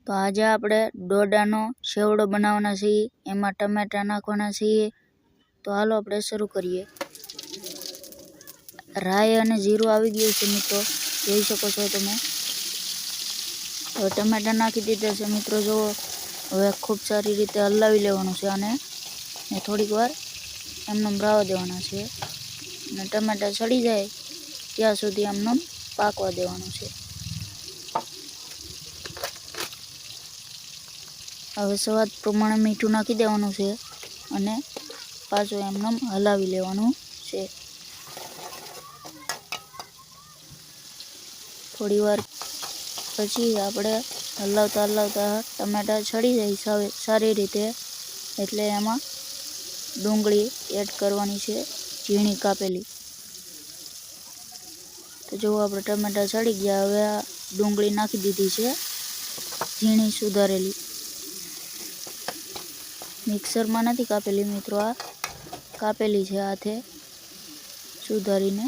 તો આજે આપણે ડોડાનો સેવડો બનાવવાના છીએ, એમાં ટમેટા નાખવાના છીએ। તો હાલો આપણે શરૂ કરીએ। રાઈ અને જીરું આવી ગયું છે મિત્રો, જોઈ શકો છો તમે। હવે ટમેટા નાખી દીધા છે મિત્રો, જુઓ। હવે ખૂબ સારી રીતે હલાવી લેવાનું છે અને થોડીક વાર એમને રાવા દેવાના છે અને ટમેટા સડી જાય ત્યાં સુધી એમને પાકવા દેવાનું છે। હવે સ્વાદ પ્રમાણે મીઠું નાખી દેવાનું છે અને પાછું એમને હલાવી લેવાનું છે। થોડી વાર પછી આપણે હલાવતા ટમેટા સડી જાય સારી રીતે, એટલે એમાં ડુંગળી એડ કરવાની છે, ઝીણી કાપેલી। તો જો આપણે ટમેટા સડી ગયા, હવે આ ડુંગળી નાખી દીધી છે, ઝીણી સુધારેલી। મિક્સરમાં નથી કાપેલી મિત્રો, આ કાપેલી છે હાથે સુધારીને।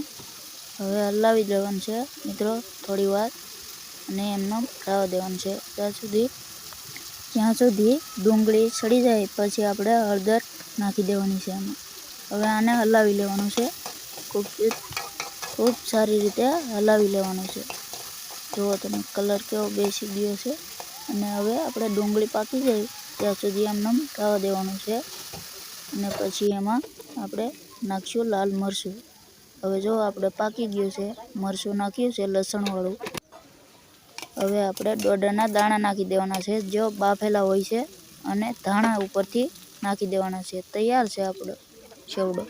હવે હલાવી દેવાનું છે મિત્રો થોડી વાર અને એમને રાવા દેવાનું છે જ્યાં સુધી ડુંગળી સડી જાય। પછી આપણે હળદર નાખી દેવાની છે એમાં। હવે આને હલાવી લેવાનું છે, ખૂબ સારી રીતે હલાવી લેવાનું છે। જુઓ તમે કલર કેવો બેસી ગયો છે અને હવે આપણે ડુંગળી પાકી જાય ત્યાં સુધી એમને રાવા દેવાનું છે અને પછી એમાં આપણે નાખીશું લાલ મરચું। હવે જો આપણે પાકી ગયું છે, મરચું નાખ્યું છે લસણવાળું। હવે આપણે ડોડાના દાણા નાખી દેવાના છે, જો બાફેલા હોય છે, અને ધાણા ઉપરથી નાખી દેવાના છે। તૈયાર છે આપણો સેવડો।